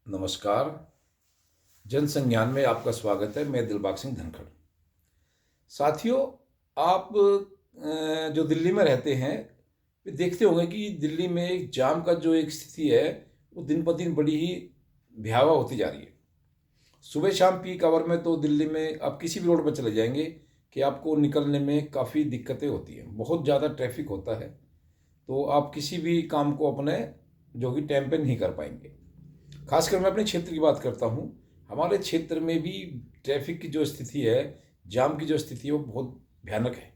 नमस्कार। जनसंज्ञान में आपका स्वागत है। मैं दिलबाग सिंह धनखड़। साथियों, आप जो दिल्ली में रहते हैं वे देखते होंगे कि दिल्ली में एक जाम का जो एक स्थिति है वो दिन पर दिन बड़ी ही भयावह होती जा रही है। सुबह शाम पीक आवर में तो दिल्ली में आप किसी भी रोड पर चले जाएंगे कि आपको निकलने में काफ़ी दिक्कतें होती हैं। बहुत ज़्यादा ट्रैफिक होता है, तो आप किसी भी काम को अपने जो कि टाइम पे नहीं कर पाएंगे। खासकर मैं अपने क्षेत्र की बात करता हूँ। हमारे क्षेत्र में भी ट्रैफिक की जो स्थिति है, जाम की जो स्थिति है वो बहुत भयानक है।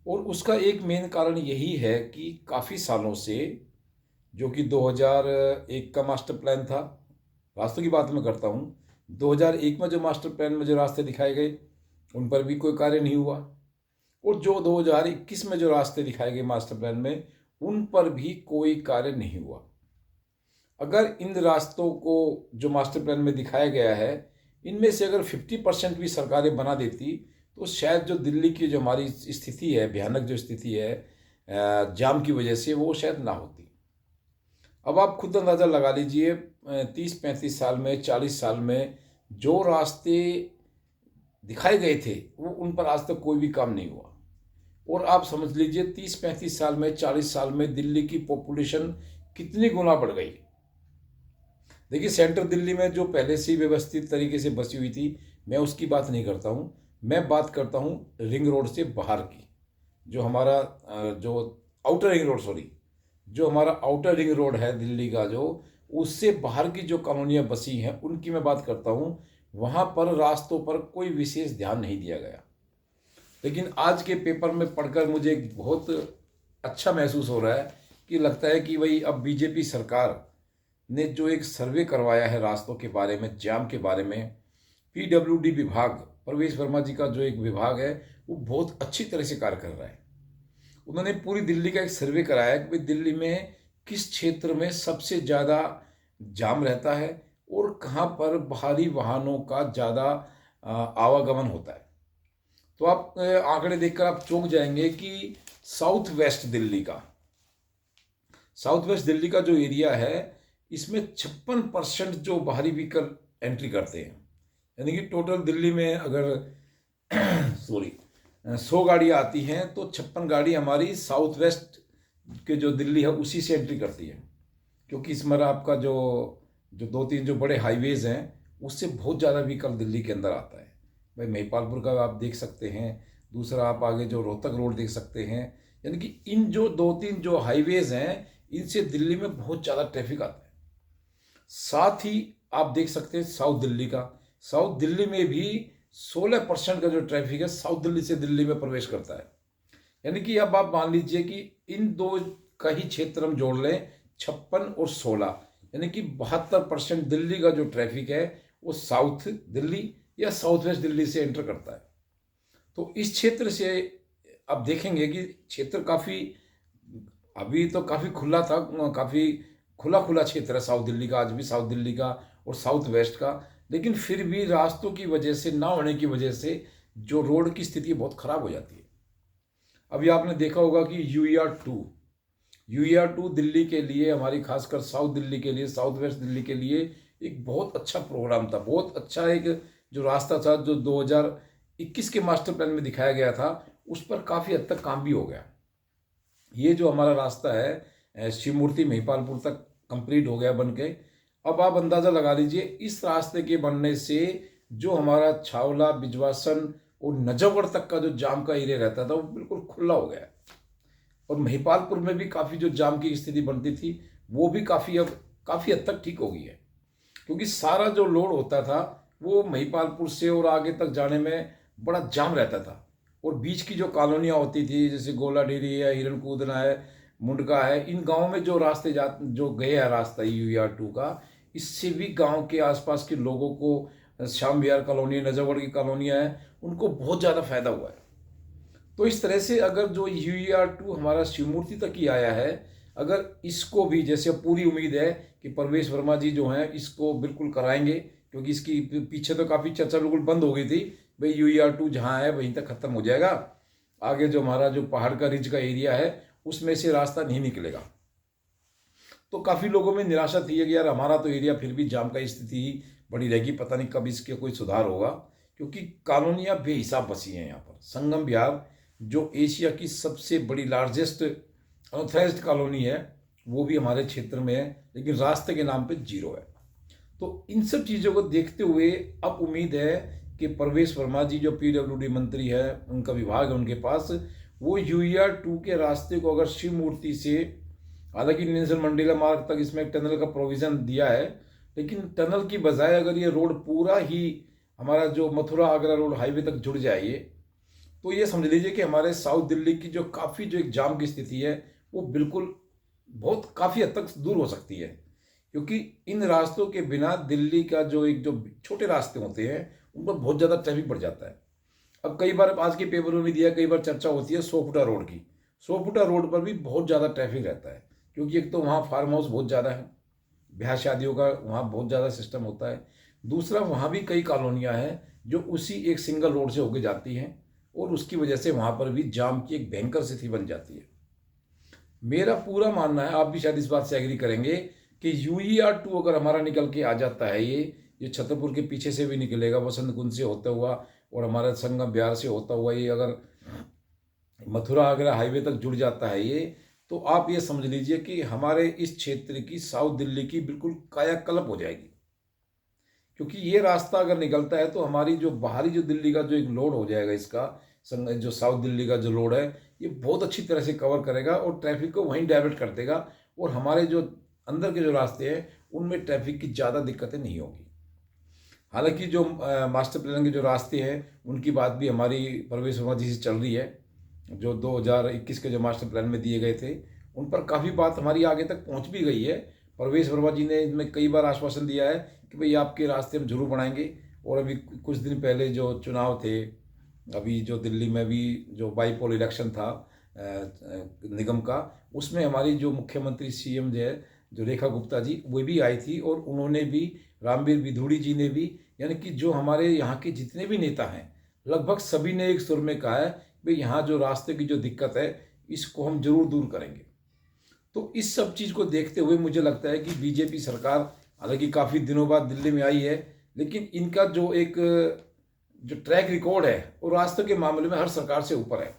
और उसका एक मेन कारण यही है कि काफ़ी सालों से जो कि 2001 का मास्टर प्लान था, रास्तों की बात मैं करता हूँ, 2001 में जो मास्टर प्लान में जो रास्ते दिखाए गए उन पर भी कोई कार्य नहीं हुआ। और जो 2021 में जो रास्ते दिखाए गए मास्टर प्लान में उन पर भी कोई कार्य नहीं हुआ। अगर इन रास्तों को जो मास्टर प्लान में दिखाया गया है इनमें से अगर 50% भी सरकारें बना देती तो शायद जो दिल्ली की जो हमारी स्थिति है, भयानक जो स्थिति है जाम की वजह से, वो शायद ना होती। अब आप खुद अंदाज़ा लगा लीजिए, 30-35 साल में, 40 साल में जो रास्ते दिखाए गए थे वो उन पर आज तक कोई भी काम नहीं हुआ। और आप समझ लीजिए 30-35 साल में, 40 साल में दिल्ली की पॉपुलेशन कितनी गुना बढ़ गई। देखिए, सेंट्रल दिल्ली में जो पहले से ही व्यवस्थित तरीके से बसी हुई थी, मैं उसकी बात नहीं करता हूँ। मैं बात करता हूँ रिंग रोड से बाहर की, जो हमारा जो आउटर रिंग रोड, सॉरी, जो हमारा आउटर रिंग रोड है दिल्ली का, जो उससे बाहर की जो कॉलोनियाँ बसी हैं उनकी मैं बात करता हूँ। वहाँ पर रास्तों पर कोई विशेष ध्यान नहीं दिया गया। लेकिन आज के पेपर में पढ़कर मुझे एक बहुत अच्छा महसूस हो रहा है कि लगता है कि भाई अब बीजेपी सरकार ने जो एक सर्वे करवाया है रास्तों के बारे में, जाम के बारे में, पीडब्ल्यूडी विभाग, प्रवेश वर्मा जी का जो एक विभाग है वो बहुत अच्छी तरह से कार्य कर रहा है। उन्होंने पूरी दिल्ली का एक सर्वे कराया कि भाई दिल्ली में किस क्षेत्र में सबसे ज़्यादा जाम रहता है और कहाँ पर भारी वाहनों का ज़्यादा आवागमन होता है। तो आप आंकड़े देखकर आप चौंक जाएंगे कि साउथ वेस्ट दिल्ली का जो एरिया है इसमें 56% जो बाहरी व्हीकल एंट्री करते हैं। यानी कि टोटल दिल्ली में अगर सॉरी 100 गाड़ियाँ आती हैं तो 56 गाड़ी हमारी साउथ वेस्ट के जो दिल्ली है उसी से एंट्री करती है। क्योंकि इसमें आपका जो जो दो तीन जो बड़े हाईवेज हैं उससे बहुत ज़्यादा व्हीकल दिल्ली के अंदर आता है। भाई महिपालपुर का आप देख सकते हैं, दूसरा आप आगे जो रोहतक रोड देख सकते हैं। यानी कि इन जो दो तीन जो हाईवेज हैं इनसे दिल्ली में बहुत ज़्यादा ट्रैफिक आता है। साथ ही आप देख सकते हैं साउथ दिल्ली में भी 16% का जो ट्रैफिक है साउथ दिल्ली से दिल्ली में प्रवेश करता है। यानी कि अब आप मान लीजिए कि इन दो का ही क्षेत्र हम जोड़ लें, 56 और 16, यानी कि 72% दिल्ली का जो ट्रैफिक है वो साउथ दिल्ली या साउथ वेस्ट दिल्ली से एंटर करता है। तो इस क्षेत्र से आप देखेंगे कि क्षेत्र काफ़ी, अभी तो काफ़ी खुला था, काफ़ी खुला खुला क्षेत्र है साउथ दिल्ली का, आज भी साउथ दिल्ली का और साउथ वेस्ट का। लेकिन फिर भी रास्तों की वजह से, ना होने की वजह से जो रोड की स्थिति बहुत ख़राब हो जाती है। अभी आपने देखा होगा कि यूईआर 2 दिल्ली के लिए, हमारी खासकर साउथ दिल्ली के लिए, साउथ वेस्ट दिल्ली के लिए एक बहुत अच्छा प्रोग्राम था, बहुत अच्छा एक जो रास्ता था जो 2021 के मास्टर प्लान में दिखाया गया था, उस पर काफ़ी हद तक काम भी हो गया। ये जो हमारा रास्ता है शिव मूर्ति महिपालपुर तक कंप्लीट हो गया बन के। अब आप अंदाज़ा लगा लीजिए इस रास्ते के बनने से जो हमारा छावला, बिजवासन और नजफगढ़ तक का जो जाम का एरिया रहता था वो बिल्कुल खुला हो गया। और महिपालपुर में भी काफ़ी जो जाम की स्थिति बनती थी वो भी काफ़ी अब काफ़ी हद तक ठीक हो गई है। क्योंकि सारा जो लोड होता था वो महिपालपुर से और आगे तक जाने में बड़ा जाम रहता था। और बीच की जो कॉलोनियाँ होती थी जैसे गोला डेरी है, हिरण कूदना है, मुंडका है, इन गाँव में जो रास्ते जो गए हैं रास्ता यूईआर 2 का, इससे भी गांव के आसपास के लोगों को, श्याम विहार कॉलोनी, नजफगढ़ की कॉलोनियाँ हैं, उनको बहुत ज़्यादा फायदा हुआ है। तो इस तरह से अगर जो यूईआर 2 हमारा शिव मूर्ति तक ही आया है, अगर इसको भी, जैसे पूरी उम्मीद है कि प्रवेश वर्मा जी जो हैं इसको बिल्कुल कराएंगे, क्योंकि इसकी पीछे तो काफ़ी चर्चा बिल्कुल बंद हो गई थी, भाई यूईआर 2 जहाँ है वहीं तक खत्म हो जाएगा, आगे जो हमारा जो पहाड़ का रिज का एरिया है उसमें से रास्ता नहीं निकलेगा। तो काफ़ी लोगों में निराशा थी कि यार हमारा तो एरिया फिर भी जाम का स्थिति ही बनी रहेगी, पता नहीं कब इसके कोई सुधार होगा, क्योंकि कॉलोनियाँ बेहिसाब बसी हैं यहाँ पर। संगम विहार जो एशिया की सबसे बड़ी लार्जेस्ट अनऑथराइज्ड कॉलोनी है वो भी हमारे क्षेत्र में है, लेकिन रास्ते के नाम पे जीरो है। तो इन सब चीज़ों को देखते हुए अब उम्मीद है कि प्रवेश वर्मा जी जो पीडब्ल्यूडी मंत्री है, उनका विभाग है उनके पास, वो UER-2 के रास्ते को अगर शिव मूर्ति से, हालांकि नेल्सन मंडेला मार्ग तक इसमें टनल का प्रोविज़न दिया है, लेकिन टनल की बजाय अगर ये रोड पूरा ही हमारा जो मथुरा आगरा रोड हाईवे तक जुड़ जाए तो ये समझ लीजिए कि हमारे साउथ दिल्ली की जो काफ़ी जो एक जाम की स्थिति है वो बिल्कुल बहुत काफ़ी हद तक दूर हो सकती है। क्योंकि इन रास्तों के बिना दिल्ली का जो छोटे रास्ते होते हैं उन पर बहुत ज़्यादा ट्रैफिक बढ़ जाता है। अब कई बार आज के पेपर में भी दिया, कई बार चर्चा होती है 100 फुटा रोड की। 100 फुटा रोड पर भी बहुत ज़्यादा ट्रैफिक रहता है, क्योंकि एक तो वहाँ फार्म हाउस बहुत ज़्यादा है, ब्याह शादियों का वहाँ बहुत ज़्यादा सिस्टम होता है। दूसरा, वहाँ भी कई कॉलोनियाँ हैं जो उसी एक सिंगल रोड से होकर जाती हैं, और उसकी वजह से वहाँ पर भी जाम की एक भयंकर स्थिति बन जाती है। मेरा पूरा मानना है, आप भी शायद इस बात से एग्री करेंगे, कि UER-2 अगर हमारा निकल के आ जाता है, ये छतरपुर के पीछे से भी निकलेगा, वसंत कुंज से होता हुआ और हमारा संगम बिहार से होता हुआ ये अगर मथुरा आगरा हाईवे तक जुड़ जाता है तो आप ये समझ लीजिए कि हमारे इस क्षेत्र की, साउथ दिल्ली की बिल्कुल कायाकल्प हो जाएगी। क्योंकि ये रास्ता अगर निकलता है तो हमारी जो बाहरी जो दिल्ली का जो एक लोड हो जाएगा, इसका जो साउथ दिल्ली का जो लोड है ये बहुत अच्छी तरह से कवर करेगा और ट्रैफिक को वहीं डाइवर्ट कर देगा, और हमारे जो अंदर के जो रास्ते हैं उनमें ट्रैफिक की ज़्यादा दिक्कतें नहीं होगी। हालांकि जो मास्टर प्लान के जो रास्ते हैं उनकी बात भी हमारी प्रवेश वर्मा जी से चल रही है, जो 2021 के जो मास्टर प्लान में दिए गए थे उन पर काफ़ी बात हमारी आगे तक पहुंच भी गई है। प्रवेश वर्मा जी ने इसमें कई बार आश्वासन दिया है कि भाई आपके रास्ते हम जरूर बनाएंगे, और अभी कुछ दिन पहले जो चुनाव थे, अभी जो दिल्ली में भी जो बाईपोल इलेक्शन था निगम का, उसमें हमारी जो मुख्यमंत्री CM जो रेखा गुप्ता जी, वो भी आई थी, और उन्होंने भी, रामवीर विधुड़ी जी ने भी, यानी कि जो हमारे यहाँ के जितने भी नेता हैं लगभग सभी ने एक सुर में कहा है भाई यहाँ जो रास्ते की जो दिक्कत है इसको हम जरूर दूर करेंगे। तो इस सब चीज़ को देखते हुए मुझे लगता है कि बीजेपी सरकार, हालांकि काफ़ी दिनों बाद दिल्ली में आई है, लेकिन इनका जो जो ट्रैक रिकॉर्ड है वो रास्ते के मामले में हर सरकार से ऊपर है।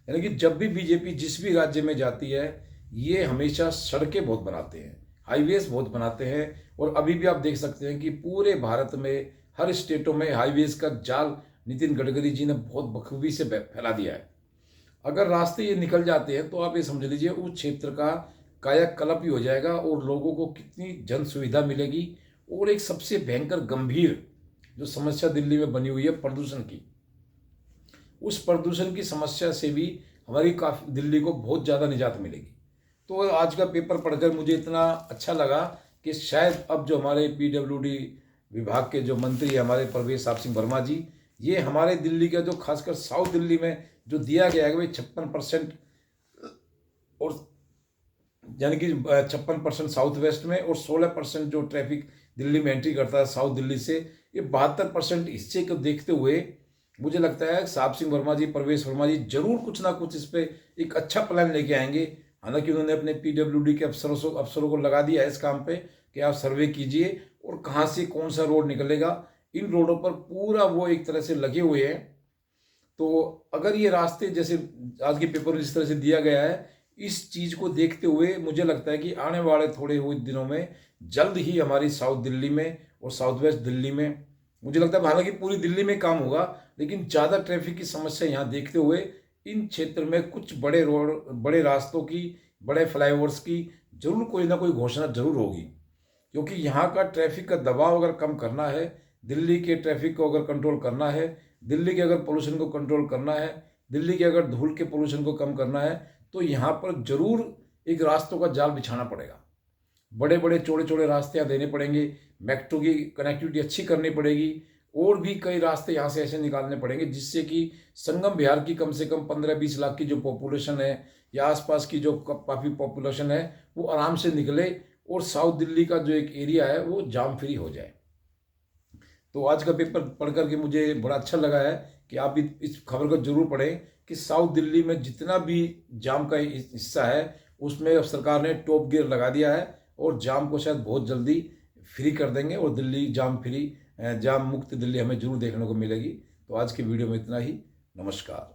यानी कि जब भी बीजेपी जिस भी राज्य में जाती है ये हमेशा सड़कें बहुत बनाते हैं, हाईवेज बहुत बनाते हैं, और अभी भी आप देख सकते हैं कि पूरे भारत में हर स्टेटों में हाईवेज का जाल नितिन गडकरी जी ने बहुत बखूबी से फैला दिया है। अगर रास्ते ये निकल जाते हैं तो आप ये समझ लीजिए उस क्षेत्र का कायाकल्प ही हो जाएगा, और लोगों को कितनी जन सुविधा मिलेगी। और एक सबसे भयंकर गंभीर जो समस्या दिल्ली में बनी हुई है प्रदूषण की, उस प्रदूषण की समस्या से भी हमारी काफ़ी दिल्ली को बहुत ज़्यादा निजात मिलेगी। तो आज का पेपर पढ़कर मुझे इतना अच्छा लगा कि शायद अब जो हमारे PWD विभाग के जो मंत्री हैं हमारे प्रवेश सिंह वर्मा जी, ये हमारे दिल्ली का जो खासकर साउथ दिल्ली में जो दिया गया है भाई 56%, और यानी कि 56% साउथ वेस्ट में, और 16% जो ट्रैफिक दिल्ली में एंट्री करता है साउथ दिल्ली से, ये 72% हिस्से को देखते हुए मुझे लगता है सिंह वर्मा जी, प्रवेश वर्मा जी जरूर कुछ ना कुछ इस पर एक अच्छा प्लान लेके आएंगे। हालांकि उन्होंने अपने PWD के अफसरों को लगा दिया है इस काम पे कि आप सर्वे कीजिए और कहाँ से कौन सा रोड निकलेगा। इन रोडों पर पूरा वो एक तरह से लगे हुए हैं। तो अगर ये रास्ते जैसे आज के पेपर में जिस तरह से दिया गया है, इस चीज़ को देखते हुए मुझे लगता है कि आने वाले थोड़े हुए दिनों में जल्द ही हमारी साउथ दिल्ली में और साउथ वेस्ट दिल्ली में, मुझे लगता है हालांकि पूरी दिल्ली में काम होगा, लेकिन ज़्यादा ट्रैफिक की समस्या यहाँ देखते हुए इन क्षेत्र में कुछ बड़े रोड, बड़े रास्तों की, बड़े फ्लाईओवर्स की जरूर कोई ना कोई घोषणा जरूर होगी। क्योंकि यहाँ का ट्रैफिक का दबाव अगर कम करना है, दिल्ली के ट्रैफिक को अगर कंट्रोल करना है, दिल्ली के अगर पोल्यूशन को कंट्रोल करना है, दिल्ली के अगर धूल के पोल्यूशन को कम करना है, तो यहाँ पर जरूर एक रास्तों का जाल बिछाना पड़ेगा। बड़े बड़े चौड़े चौड़े रास्ते यहाँ देने पड़ेंगे, मेट्रो की कनेक्टिविटी अच्छी करनी पड़ेगी, और भी कई रास्ते यहाँ से ऐसे निकालने पड़ेंगे जिससे कि संगम बिहार की कम से कम 15-20 लाख की जो पॉपुलेशन है या आसपास की जो काफ़ी पॉपुलेशन है वो आराम से निकले, और साउथ दिल्ली का जो एक एरिया है वो जाम फ्री हो जाए। तो आज का पेपर पढ़ करके मुझे बड़ा अच्छा लगा है कि आप इस खबर को जरूर पढ़ें कि साउथ दिल्ली में जितना भी जाम का हिस्सा है उसमें अब सरकार ने टॉप गियर लगा दिया है और जाम को शायद बहुत जल्दी फ्री कर देंगे और दिल्ली जाम फ्री, जाम मुक्त दिल्ली हमें जरूर देखने को मिलेगी। तो आज की वीडियो में इतना ही। नमस्कार।